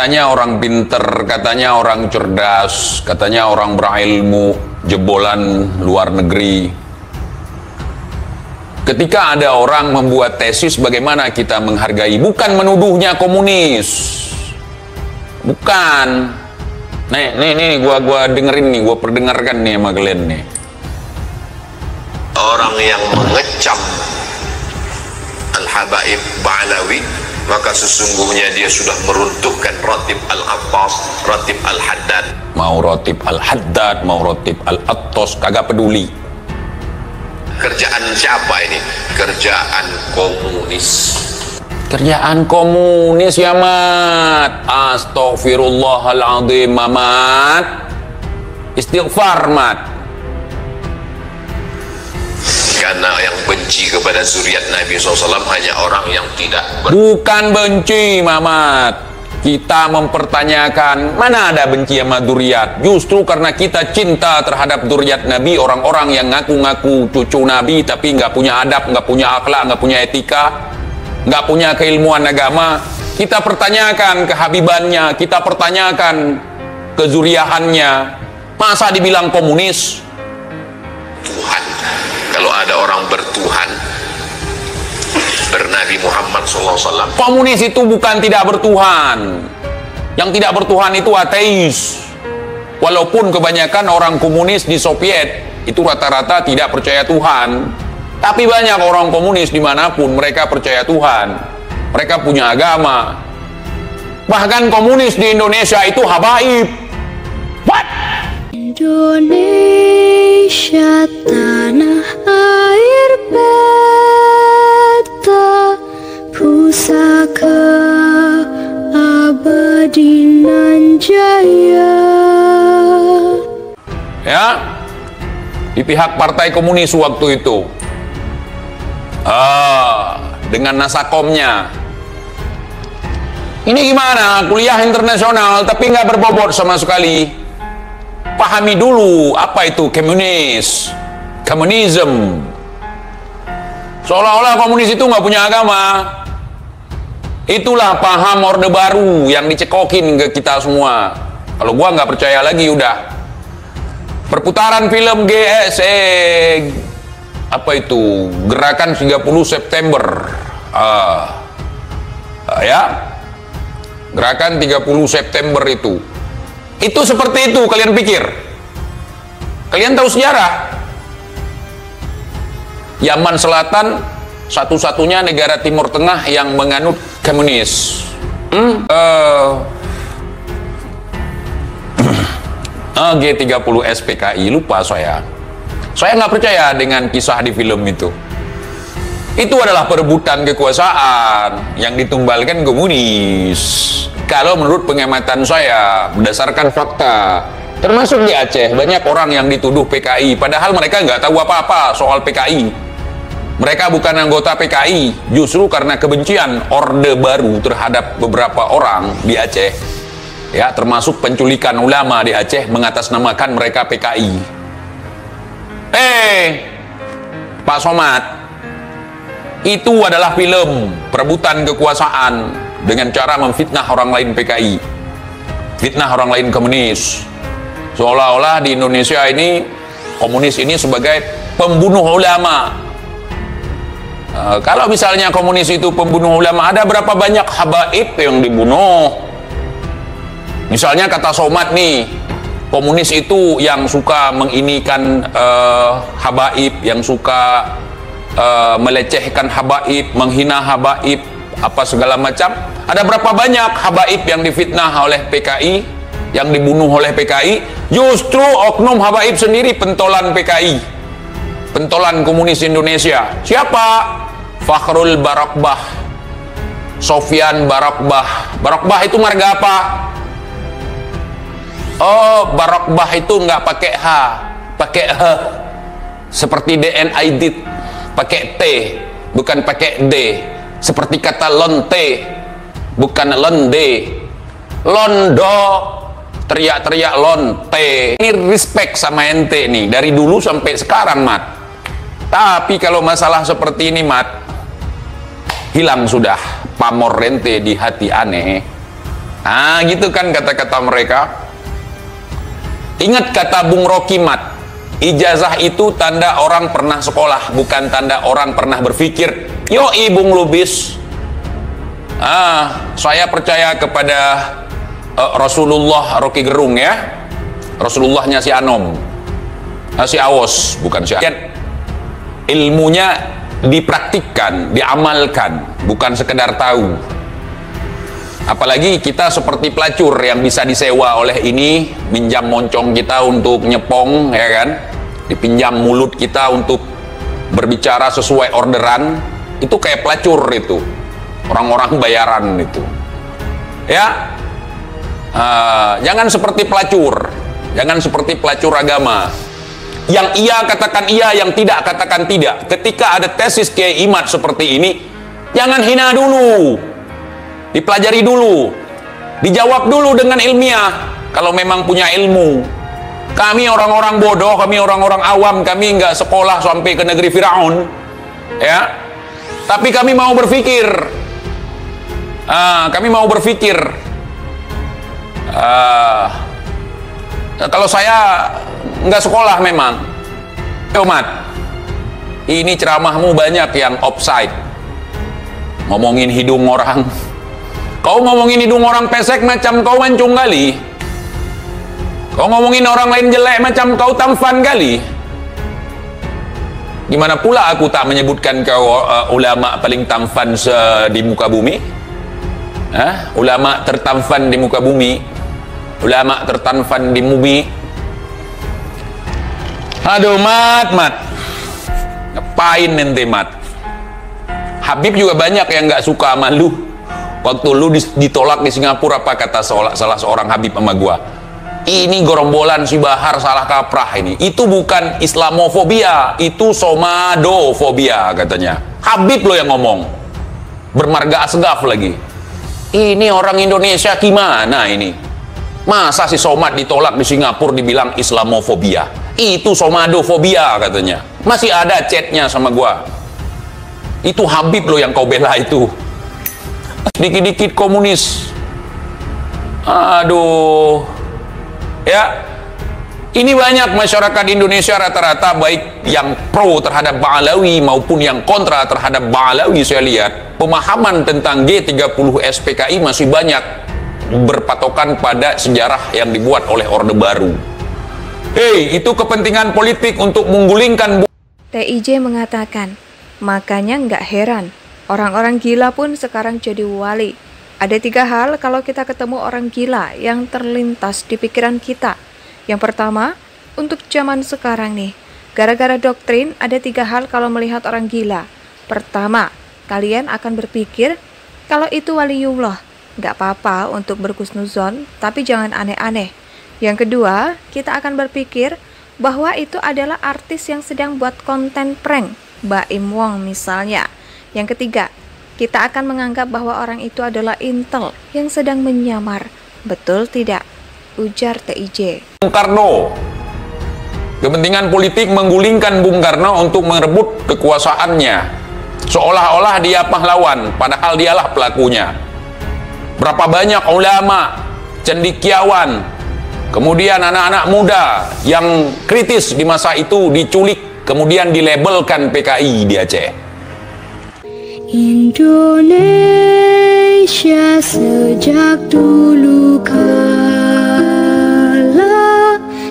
Katanya orang pinter, katanya orang cerdas, katanya orang berilmu, jebolan luar negeri. Ketika ada orang membuat tesis, bagaimana kita menghargai? Bukan menuduhnya komunis, bukan. Nih, gua dengerin nih, gua perdengarkan nih sama kalian nih. Orang yang mengecam Al-Habaib Ba'alawi, maka sesungguhnya dia sudah meruntuhkan Ratib Al-Attas, Ratib Al-Haddad. Mau Ratib Al-Haddad, mau Ratib Al-Attas, kagak peduli. Kerjaan siapa ini? Kerjaan komunis. Kerjaan komunis ya, Mat. Astaghfirullahaladzim, Mat. Istighfar, Mat. Karena yang benci kepada zuriat Nabi SAW hanya orang yang tidak bukan benci, Mamat. Kita mempertanyakan, mana ada benci sama zuriat? Justru karena kita cinta terhadap zuriat Nabi, orang-orang yang ngaku-ngaku cucu Nabi tapi nggak punya adab, nggak punya akhlak, nggak punya etika, nggak punya keilmuan agama. Kita pertanyakan kehabibannya, kita pertanyakan kezuriahannya. Masa dibilang komunis? Tuhan. Kalau ada orang bertuhan, bernabi Muhammad SAW. Komunis itu bukan tidak bertuhan. Yang tidak bertuhan itu ateis. Walaupun kebanyakan orang komunis di Soviet itu rata-rata tidak percaya Tuhan. Tapi banyak orang komunis dimanapun mereka percaya Tuhan. Mereka punya agama. Bahkan komunis di Indonesia itu habaib. What? Indonesia tanah air beta, pusaka abadi nan jaya. Ya, di pihak partai komunis waktu itu. Dengan nasakomnya. Ini gimana? Kuliah internasional tapi nggak berbobot sama sekali. Pahami dulu apa itu komunis, komunisme. Seolah-olah komunis itu nggak punya agama. Itulah paham Orde Baru yang dicekokin ke kita semua. Kalau gua nggak percaya lagi udah. Perputaran film apa itu? Gerakan 30 September. Ya. Gerakan 30 September itu. Itu seperti itu, kalian pikir? Kalian tahu sejarah? Yaman Selatan satu-satunya negara Timur Tengah yang menganut komunis. G30 SPKI, lupa saya. Saya nggak percaya dengan kisah di film itu. Itu adalah perebutan kekuasaan yang ditumbalkan komunis. Kalau menurut pengamatan saya, berdasarkan fakta, termasuk di Aceh, banyak orang yang dituduh PKI, padahal mereka nggak tahu apa-apa soal PKI. Mereka bukan anggota PKI, justru karena kebencian Orde Baru terhadap beberapa orang di Aceh, ya, termasuk penculikan ulama di Aceh mengatasnamakan mereka PKI. Pak Somad, itu adalah film perebutan kekuasaan dengan cara memfitnah orang lain PKI, fitnah orang lain komunis, seolah-olah di Indonesia ini komunis ini sebagai pembunuh ulama. Kalau misalnya komunis itu pembunuh ulama, ada berapa banyak habaib yang dibunuh? Misalnya kata Somad nih, komunis itu yang suka menginikan habaib, yang suka melecehkan habaib, menghina habaib, apa segala macam. Ada berapa banyak habaib yang difitnah oleh PKI, yang dibunuh oleh PKI? Justru oknum habaib sendiri pentolan PKI, pentolan komunis Indonesia. Siapa? Fakhrul Barakbah, Sofyan Barakbah. Barakbah itu marga apa? Oh, Barakbah itu nggak pakai H, pakai H, seperti DNID, pakai T, bukan pakai D. Seperti kata lonte, bukan londe. Londo, teriak-teriak lonte. Ini respect sama ente nih, dari dulu sampai sekarang, Mat. Tapi kalau masalah seperti ini, Mat, hilang sudah pamor ente di hati aneh. Ah, gitu kan kata-kata mereka. Ingat kata Bung Rokimat, ijazah itu tanda orang pernah sekolah, bukan tanda orang pernah berpikir. Yoi Bung Lubis. Saya percaya kepada Rasulullah Rocky Gerung ya. Rasulullahnya si Anom. Si Awos, bukan si Anom. Ilmunya dipraktikkan, diamalkan, bukan sekedar tahu. Apalagi kita seperti pelacur yang bisa disewa oleh ini, minjam moncong kita untuk nyepong, ya kan? Dipinjam mulut kita untuk berbicara sesuai orderan. Itu kayak pelacur itu, orang-orang bayaran itu, ya. Jangan seperti pelacur, jangan seperti pelacur agama. Yang iya katakan iya, yang tidak katakan tidak. Ketika ada tesis Kiai Imad seperti ini, jangan hina dulu, dipelajari dulu, dijawab dulu dengan ilmiah. Kalau memang punya ilmu. Kami orang-orang bodoh, kami orang-orang awam, kami nggak sekolah sampai ke negeri Firaun, ya. Tapi kami mau berpikir. Kami mau berpikir. Kalau saya nggak sekolah memang. Umat, ini ceramahmu banyak yang offside. Ngomongin hidung orang. Kau ngomongin hidung orang pesek macam kau mancung kali. Kau ngomongin orang lain jelek macam kau tampan kali. Gimana pula aku tak menyebutkan kau ulama paling tampan di muka bumi? Ulama tertampan di muka bumi, ulama tertampan di bumi. Aduh mat, ngapain ente mat? Habib juga banyak yang nggak suka sama lu. Waktu lu ditolak di Singapura, apa kata salah seorang Habib sama gua? Ini gerombolan si Bahar salah kaprah ini. Itu bukan Islamofobia, itu somadofobia katanya. Habib lo yang ngomong. Bermarga asgaf lagi. Ini orang Indonesia gimana ini? Masa si Somad ditolak di Singapura dibilang Islamofobia? Itu somadofobia katanya. Masih ada chatnya sama gua. Itu Habib lo yang kau bela itu. Dikit-dikit komunis. Aduh. Ya, ini banyak masyarakat Indonesia rata-rata baik yang pro terhadap Ba'alawi maupun yang kontra terhadap Ba'alawi. Saya lihat pemahaman tentang G30 SPKI masih banyak berpatokan pada sejarah yang dibuat oleh Orde Baru. Itu kepentingan politik untuk menggulingkan. TIJ mengatakan, makanya nggak heran orang-orang gila pun sekarang jadi wali. Ada 3 hal kalau kita ketemu orang gila yang terlintas di pikiran kita. Yang pertama, untuk zaman sekarang nih, gara-gara doktrin ada 3 hal kalau melihat orang gila. Pertama, kalian akan berpikir kalau itu waliullah. Nggak apa-apa untuk berhusnuzon, tapi jangan aneh-aneh. Yang kedua, kita akan berpikir bahwa itu adalah artis yang sedang buat konten prank, Baim Wong misalnya. Yang ketiga, kita akan menganggap bahwa orang itu adalah intel yang sedang menyamar. Betul tidak? Ujar TIJ. Bung Karno. Kepentingan politik menggulingkan Bung Karno untuk merebut kekuasaannya. Seolah-olah dia pahlawan, padahal dialah pelakunya. Berapa banyak ulama, cendekiawan, kemudian anak-anak muda yang kritis di masa itu diculik, kemudian dilabelkan PKI di Aceh. Indonesia sejak dulu kala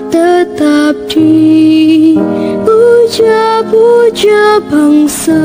tetap dipuja-puja bangsa.